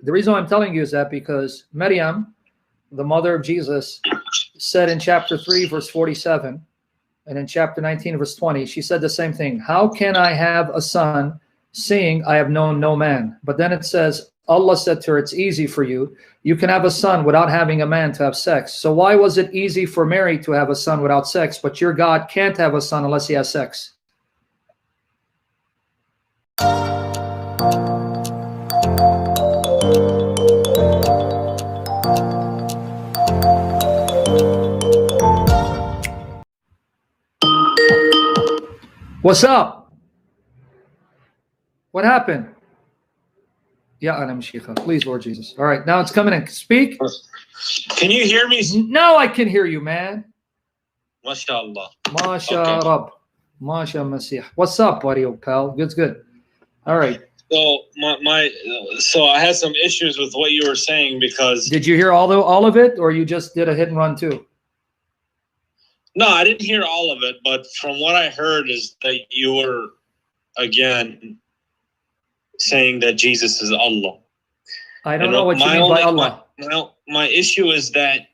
The reason I'm telling you is that because Maryam, the mother of Jesus, said in chapter 3, verse 47, and in chapter 19, verse 20, she said the same thing. How can I have a son, seeing I have known no man? But then it says, Allah said to her, it's easy for you. You can have a son without having a man to have sex. So why was it easy for Mary to have a son without sex, but your God can't have a son unless he has sex? What's up? What happened? Yeah, please, Lord Jesus. All right, now it's coming in. Speak. Can you hear me? No, I can hear you, man. MashaAllah. Masha Rab. Masha Masih. What's up, buddy, old pal? Good. All right. So so I had some issues with what you were saying because. Did you hear all of it, or you just did a hit and run too? No, I didn't hear all of it, but from what I heard is that you were again saying that Jesus is Allah. I don't know what you mean by Allah. My issue is that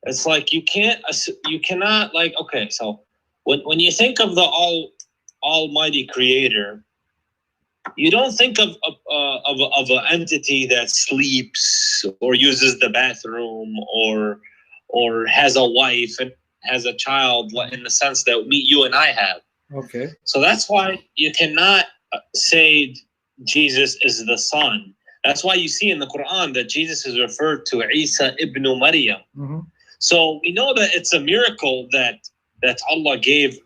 it's like you cannot like, okay, so when you think of the Almighty Creator, you don't think of an entity that sleeps or uses the bathroom or has a wife and has a child in the sense that you and I have. Okay. So that's why you cannot say Jesus is the son. That's why you see in the Quran that Jesus is referred to Isa ibn Maryam. Mm-hmm. So we know that it's a miracle that Allah gave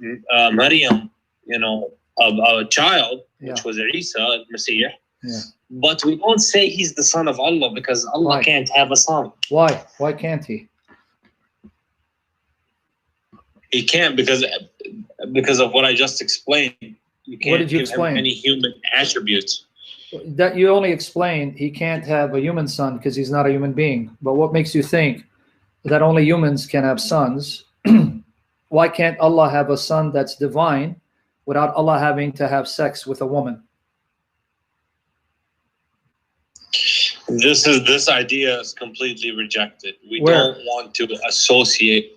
Maryam, a child, which was Isa, Messiah. Yeah. But we don't say he's the son of Allah because Allah can't have a son. Why? Why can't he? He can't because of what I just explained. You can't what did you give explain? him any human attributes. That you only explained he can't have a human son because he's not a human being. But what makes you think that only humans can have sons? Why can't Allah have a son that's divine without Allah having to have sex with a woman? This idea is completely rejected. We don't want to associate.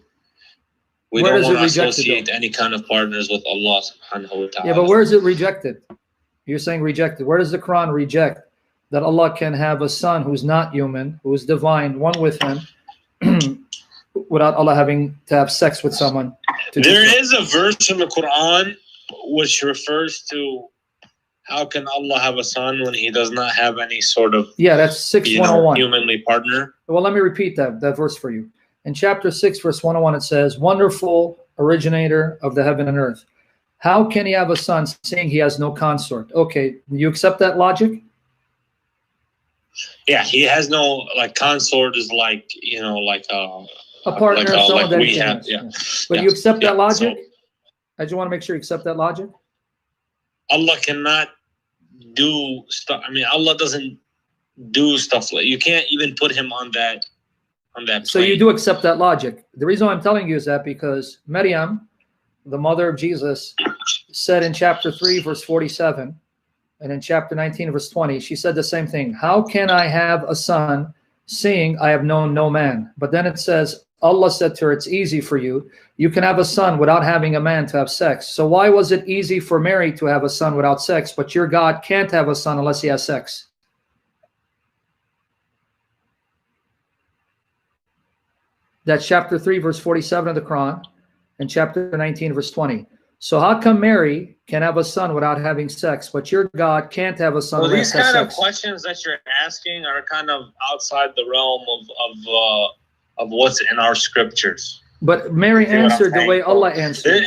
We don't want to associate any kind of partners with Allah subhanahu wa ta'ala. Yeah, but where is it rejected? You're saying rejected. Where does the Quran reject that Allah can have a son who's not human, who is divine, one with him, without Allah having to have sex with someone? There is a verse in the Quran which refers to how can Allah have a son when he does not have any sort of that's 6:101 humanly partner. Well, let me repeat that verse for you. In chapter 6, verse 101, it says, wonderful originator of the heaven and earth. How can he have a son seeing he has no consort? Okay, you accept that logic? Yeah, he has no, consort is like a partner, someone that we have. Yeah. But you accept that logic? So, I just want to make sure you accept that logic. Allah cannot do stuff. I mean, Allah doesn't do stuff like, you can't even put him on that plane. So you do accept that logic. The reason I'm telling you is that because Maryam, the mother of Jesus, said in chapter 3, verse 47, and in chapter 19, verse 20, she said the same thing. How can I have a son, seeing I have known no man? But then it says, Allah said to her, it's easy for you. You can have a son without having a man to have sex. So why was it easy for Mary to have a son without sex, but your God can't have a son unless he has sex? That's chapter 3, verse 47 of the Quran, and chapter 19, verse 20. So how come Mary can have a son without having sex, but your God can't have a son unless he has sex? These kind of questions that you're asking are kind of outside the realm of what's in our scriptures. But Mary answered the way Allah answered.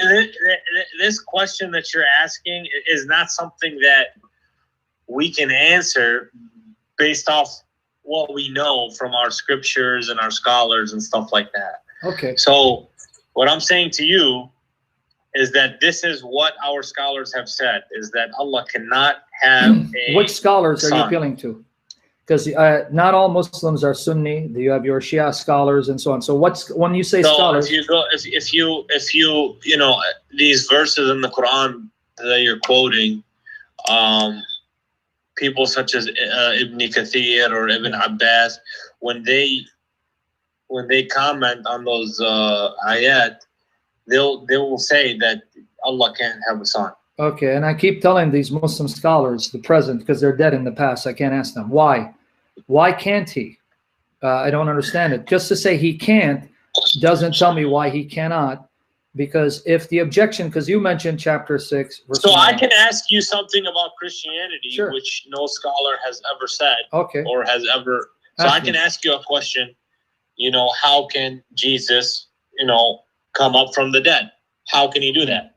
This question that you're asking is not something that we can answer based off what we know from our scriptures and our scholars and stuff like that. Okay. So what I'm saying to you is that this is what our scholars have said, is that Allah cannot have a Which scholars son. are you appealing to? Because not all Muslims are Sunni. You have your Shia scholars and so on. So when you say scholars? If you these verses in the Quran that you're quoting, people such as Ibn Kathir or Ibn Abbas, when they comment on those ayat, they will say that Allah can't have a son. Okay, and I keep telling these Muslim scholars, the present, because they're dead in the past, I can't ask them why. Why can't he? I don't understand it. Just to say he can't doesn't tell me why he cannot. Because if the objection, because you mentioned chapter 6, verse so 9. I can ask you something about Christianity, sure, which no scholar has ever said, okay, or has ever. So I can ask you a question. How can Jesus, come up from the dead? How can he do that?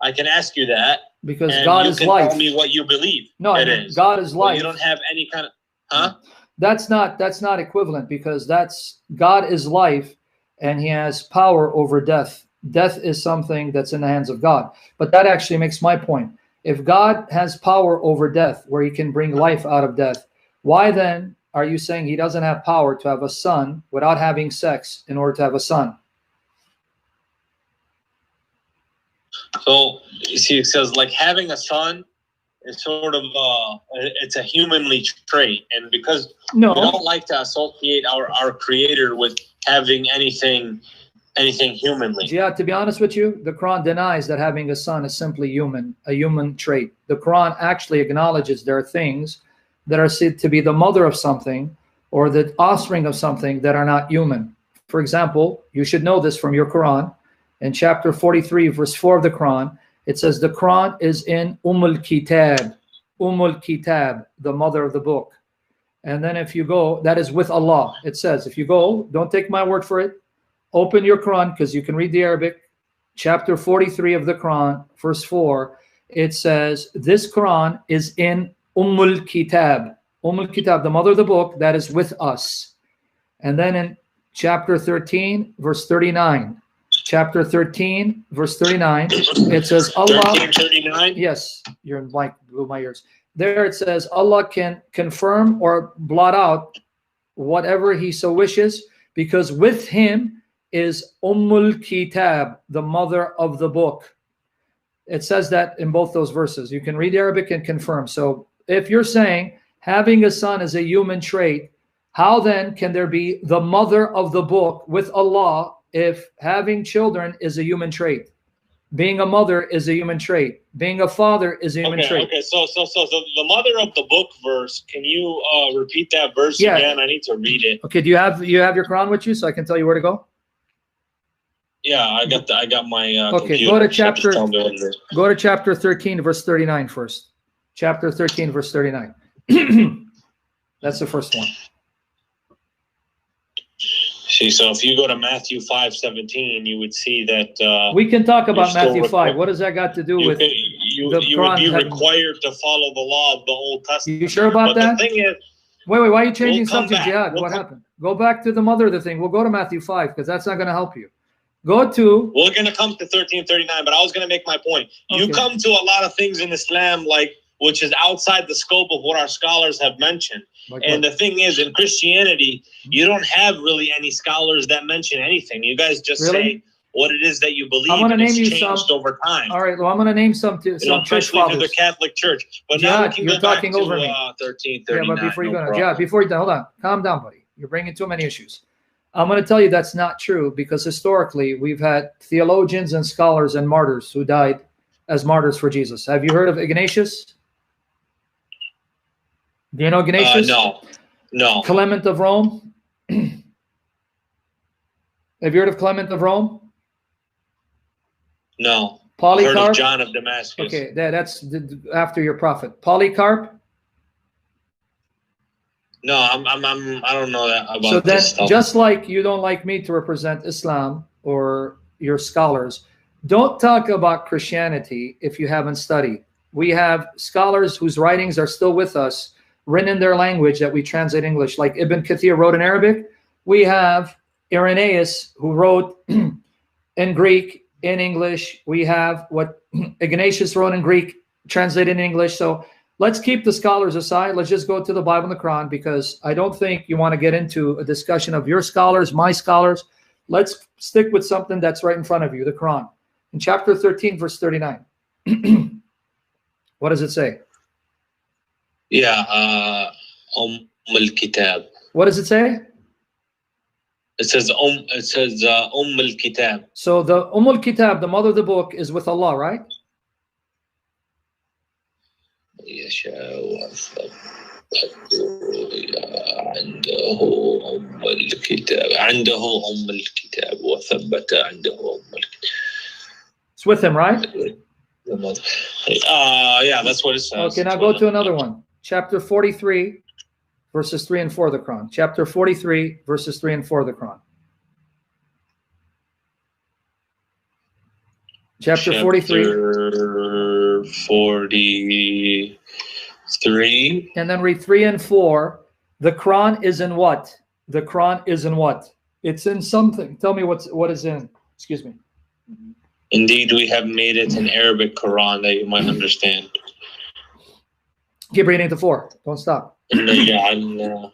I can ask you that because God is life. Tell me what you believe. No, it is. God is life. Well, you don't have any kind of, huh? That's not equivalent, because God is life, and he has power over death. Death is something that's in the hands of God. But that actually makes my point. If God has power over death, where he can bring life out of death, why then are you saying he doesn't have power to have a son without having sex in order to have a son? So, you see, it says like having a son is sort of, it's a humanly trait. And because we don't like to associate our creator with having anything humanly. Yeah, to be honest with you, the Quran denies that having a son is simply a human trait. The Quran actually acknowledges there are things that are said to be the mother of something or the offspring of something that are not human. For example, you should know this from your Quran. In chapter 43, verse 4 of the Quran, it says the Quran is in Kitab, Kitab, the mother of the book. And then if you go, that is with Allah. It says, if you go, don't take my word for it, open your Quran, because you can read the Arabic. Chapter 43 of the Quran, verse 4, it says, this Quran is in Kitab. Kitab, the mother of the book, that is with us. And then in chapter 13, verse 39, chapter 13, verse 39, it says Allah. 13:39? Yes, you're like blew my ears. There it says Allah can confirm or blot out whatever he so wishes, because with him is Kitab, the mother of the book. It says that in both those verses. You can read Arabic and confirm. So if you're saying having a son is a human trait, how then can there be the mother of the book with Allah if having children is a human trait? Being a mother is a human trait. Being a father is a human trait. Okay, so the mother of the book verse, can you repeat that verse again? I need to read it. Okay, do you have your Quran with you so I can tell you where to go? Yeah, I got my okay, computer. Go to chapter 13, verse 39 first. Chapter 13, verse 39. That's the first one. See, so if you go to Matthew 5:17, you would see that we can talk about Matthew 5. What does that got to do with you would be required to follow the law of the Old Testament. You sure about that? The thing is, wait, why are you changing subject, Jihad? What happened? Go back to the mother of the thing. We'll go to Matthew 5 because that's not going to help you. Go to. We're going to come to 13:39, but I was going to make my point. Okay. You come to a lot of things in Islam, which is outside the scope of what our scholars have mentioned. And the thing is, in Christianity, you don't have really any scholars that mention anything. You guys just say what it is that you believe, and it's changed over time. All right, well, I'm going to name some especially to the Catholic Church. But now we can go back to 13:39. Yeah, but before you go, hold on. Calm down, buddy. You're bringing too many issues. I'm going to tell you that's not true, because historically we've had theologians and scholars and martyrs who died as martyrs for Jesus. Have you heard of Ignatius? Do you know Ignatius? No. Clement of Rome? Have you heard of Clement of Rome? No. Polycarp? I heard of John of Damascus. Okay, that's after your prophet. Polycarp? No, I don't know that about so then, this stuff. Just like you don't like me to represent Islam or your scholars, don't talk about Christianity if you haven't studied. We have scholars whose writings are still with us, written in their language that we translate English, like Ibn Kathir wrote in Arabic. We have Irenaeus who wrote in Greek, in English. We have what Ignatius wrote in Greek, translated in English. So let's keep the scholars aside. Let's just go to the Bible and the Quran, because I don't think you want to get into a discussion of your scholars, my scholars. Let's stick with something that's right in front of you, the Quran. In chapter 13, verse 39. What does it say? Yeah, al-Kitab. What does it say? It says al-Kitab. So the al-Kitab, the mother of the book, is with Allah, right? عنده الكتاب وثبت عنده الكتاب. It's with him, right? Yeah, that's what it says. Okay, now go to another one. Chapter 43, verses 3 and 4 of the Quran. Chapter 43, verses 3 and 4 of the Quran. Chapter 43. 43. And then read 3 and 4. The Quran is in what? The Quran is in what? It's in something. Tell me what is in. Excuse me. Indeed, we have made it an Arabic Quran that you might understand. Keep reading to 4. Don't stop. جعلنا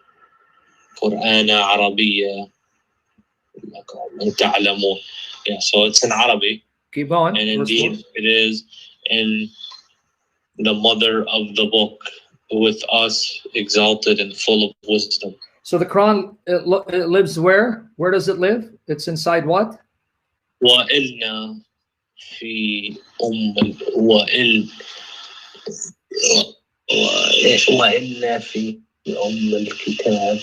قرآن عربية تعلمون. Yeah, so it's in Arabic. Keep going. And indeed, it is in the mother of the book, with us exalted and full of wisdom. So the Quran, it lives where? Where does it live? It's inside what? وإلنا في وإلنا في الكتاب.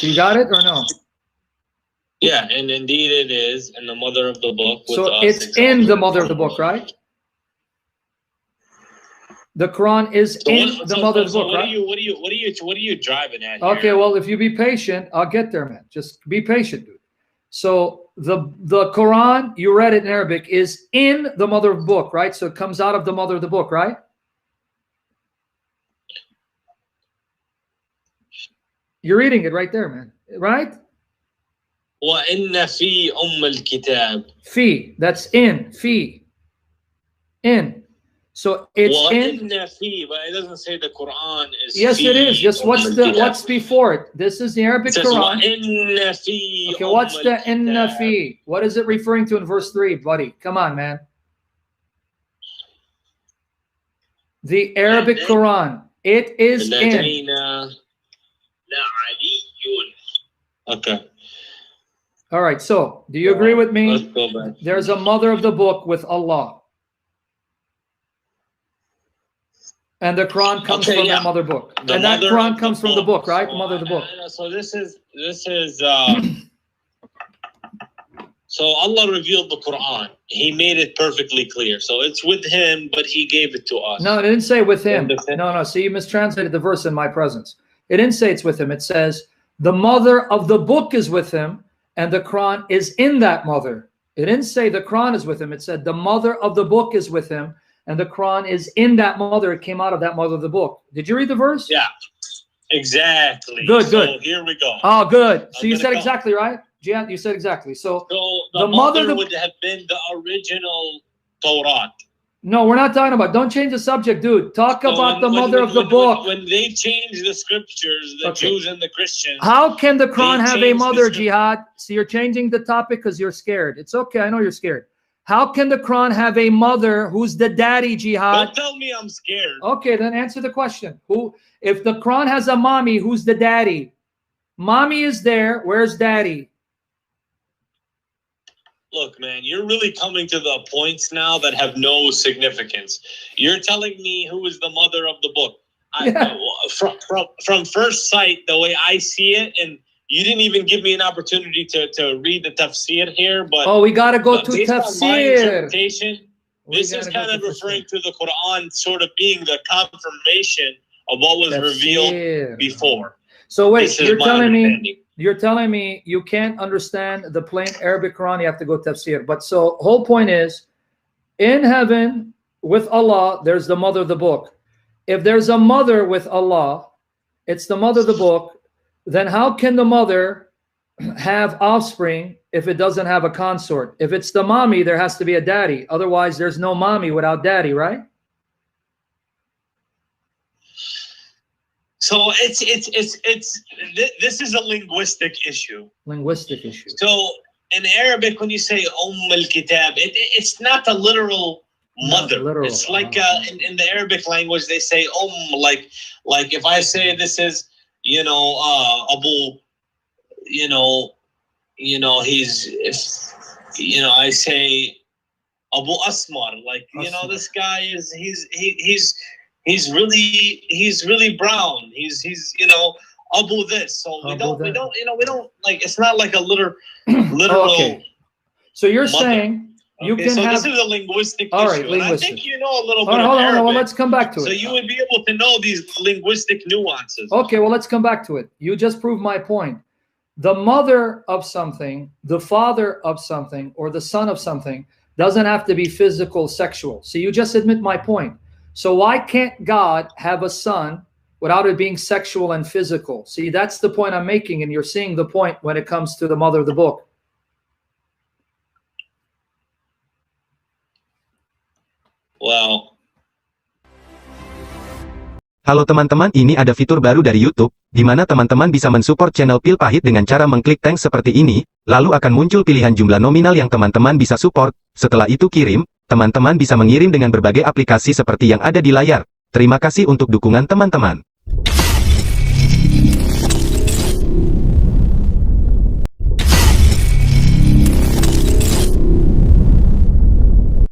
You got it or no? Yeah, and indeed it is in the mother of the book. So it's in the mother of the book, right? The Quran is in the mother of the book, right? What are you driving at? Okay, here? well, if you be patient, I'll get there, man. Just be patient, dude. So the Quran, you read it in Arabic, is in the mother of the book, right? So it comes out of the mother of the book, right? You're reading it right there, man. Right? وَإِنَّ فِي الْكِتَابِ. Fi, that's in. Fi. In. So it's in. فِي, but it doesn't say the Quran is. Yes, it is. Just what's before it? This is the Arabic Quran. وَإِنَّ فِي Okay, what's the inna fi? What is it referring to in verse 3, buddy? Come on, man. The Arabic Quran. It is in. Okay. All right, so do you agree with me? Let's go back. There's a mother of the book with Allah. And the Quran comes from that mother book. And that Quran comes from the book, right? The mother of the book. So this is so Allah revealed the Quran. He made it perfectly clear. So it's with him, but he gave it to us. No, it didn't say with him. No, see, you mistranslated the verse in my presence. It didn't say it's with him. It says the mother of the book is with him, and the Quran is in that mother. It didn't say the Quran is with him. It said the mother of the book is with him, and the Quran is in that mother. It came out of that mother of the book. Did you read the verse? Yeah, exactly. Good. So here we go. Oh, good. So you said exactly right. Jihad, you said exactly. So the mother would have been the original Torah. No, we're not talking about. Don't change the subject, dude. Talk about the mother of the book. When they change the scriptures, the Jews and the Christians. How can the Quran have a mother, Jihad? So you're changing the topic because you're scared. It's okay. I know you're scared. How can the Quran have a mother who's the daddy, Jihad? Don't tell me I'm scared. Okay, then answer the question. If the Quran has a mommy, who's the daddy? Mommy is there. Where's daddy? Look, man, you're really coming to the points now that have no significance. You're telling me who is the mother of the book. From first sight, the way I see it, and you didn't even give me an opportunity to read the tafsir here. But we got to go to tafsir. This is kind of referring to the Quran sort of being the confirmation of what was revealed before. So wait, you're telling me you can't understand the plain Arabic Quran, you have to go tafsir. But so whole point is, in heaven with Allah, there's the mother of the book. If there's a mother with Allah, it's the mother of the book, then how can the mother have offspring if it doesn't have a consort? If it's the mommy, there has to be a daddy. Otherwise, there's no mommy without daddy, right? So this is a linguistic issue. Linguistic issue. So in Arabic, when you say al-Kitab, it's not a literal mother. Literal. It's like in the Arabic language, they say like if I say this is, Abu, he's, I say Abu Asmar, like, this guy is, he's really brown. He's Abu this. So we don't like, it's not like a literal. Okay. So you're saying you can have. This is a linguistic All issue. right, linguistic. I think you know a little bit of Hold on, Arabic. well, let's come back to it. So you would be able to know these linguistic nuances. Okay, well, let's come back to it. You just proved my point. The mother of something, the father of something, or the son of something doesn't have to be physical, sexual. So you just admit my point. So why can't God have a son without it being sexual and physical? See, that's the point I'm making, and you're seeing the point when it comes to the mother of the book. Wow. Halo teman-teman, ini ada fitur baru dari YouTube, di mana teman-teman bisa mensupport channel Pil Pahit dengan cara mengklik thanks seperti ini, lalu akan muncul pilihan jumlah nominal yang teman-teman bisa support. Setelah itu kirim, teman-teman bisa mengirim dengan berbagai aplikasi seperti yang ada di layar. Terima kasih untuk dukungan teman-teman.